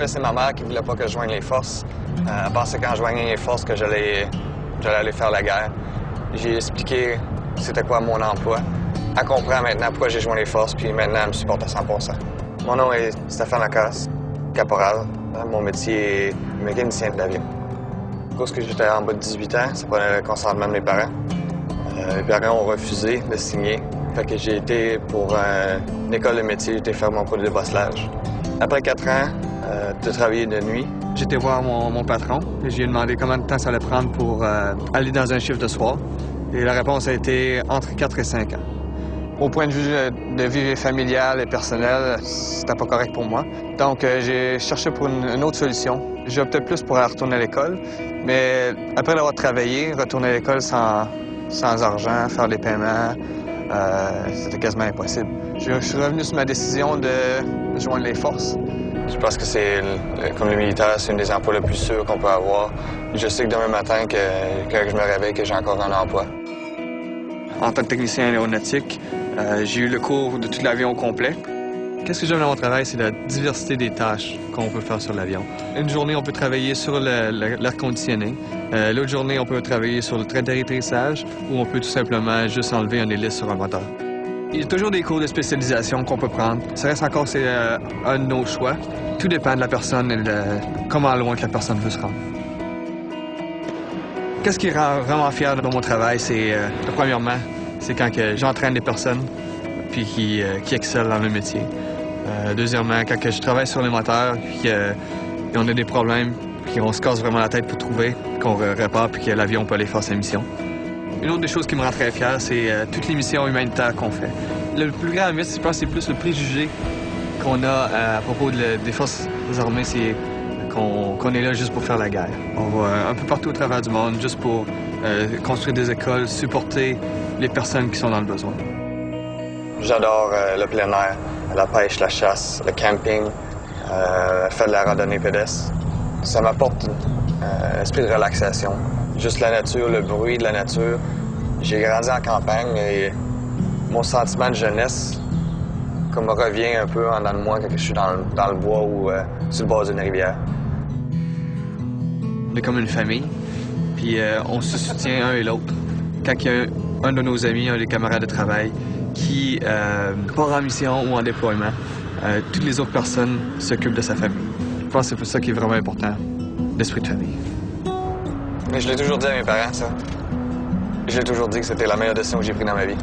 fait, c'est ma mère qui voulait pas que je joigne les forces. Elle pensait qu'en joignant les forces que j'allais aller faire la guerre. J'ai expliqué c'était quoi mon emploi. Elle comprend maintenant pourquoi j'ai joint les forces, puis maintenant elle me supporte à 100 %. Mon nom est Stéphane Lacasse, caporal. Mon métier est mécanicien de l'avion. Parce que j'étais en bas de 18 ans, ça prenait le consentement de mes parents. Mes parents ont refusé de signer. Fait que j'ai été pour une école de métier, j'ai été faire mon cours de débosselage. Après 4 ans de travailler de nuit, j'étais voir mon patron et j'ai demandé combien de temps ça allait prendre pour aller dans un chiffre de soir. Et la réponse a été entre 4 et 5 ans. Au point de vue de vie familiale et personnelle, c'était pas correct pour moi. Donc, j'ai cherché pour une autre solution. J'ai opté plus pour aller retourner à l'école, mais après l'avoir travaillé, retourner à l'école sans argent, faire des paiements, c'était quasiment impossible. Je suis revenu sur ma décision de joindre les forces. Je pense que c'est, comme le militaire, c'est une des emplois les plus sûrs qu'on peut avoir. Je sais que demain matin, quand je me réveille, que j'ai encore un emploi. En tant que technicien aéronautique, j'ai eu le cours de tout l'avion au complet. Qu'est-ce que j'aime dans mon travail, c'est la diversité des tâches qu'on peut faire sur l'avion. Une journée, on peut travailler sur l'air conditionné. L'autre journée, on peut travailler sur le train d'atterrissage ou on peut tout simplement juste enlever un hélice sur un moteur. Il y a toujours des cours de spécialisation qu'on peut prendre. Ça reste encore un de nos choix. Tout dépend de la personne et de comment loin que la personne veut se rendre. Qu'est-ce qui rend vraiment fier dans mon travail, c'est, premièrement, c'est quand j'entraîne des personnes puis qui excellent dans le métier. Deuxièmement, quand je travaille sur les moteurs puis on a des problèmes puis on se casse vraiment la tête pour trouver, qu'on répare puis que l'avion peut aller faire sa mission. Une autre des choses qui me rend très fier, c'est toutes les missions humanitaires qu'on fait. Le plus grand mythe, je pense, c'est plus le préjugé qu'on a à propos des forces armées, c'est qu'on est là juste pour faire la guerre. On va un peu partout au travers du monde juste pour construire des écoles, supporter les personnes qui sont dans le besoin. J'adore le plein air, la pêche, la chasse, le camping, faire de la randonnée pédestre. Ça m'apporte un esprit de relaxation. Juste la nature, le bruit de la nature. J'ai grandi en campagne et mon sentiment de jeunesse comme revient un peu en dedans de moi quand je suis dans le bois ou sur le bord d'une rivière. On est comme une famille, puis on se soutient un et l'autre. Quand il y a un de nos amis, un des camarades de travail, qui part en mission ou en déploiement, toutes les autres personnes s'occupent de sa famille. Je pense que c'est pour ça qui est vraiment important, l'esprit de famille. Mais je l'ai toujours dit à mes parents, ça. Je l'ai toujours dit que c'était la meilleure décision que j'ai prise dans ma vie.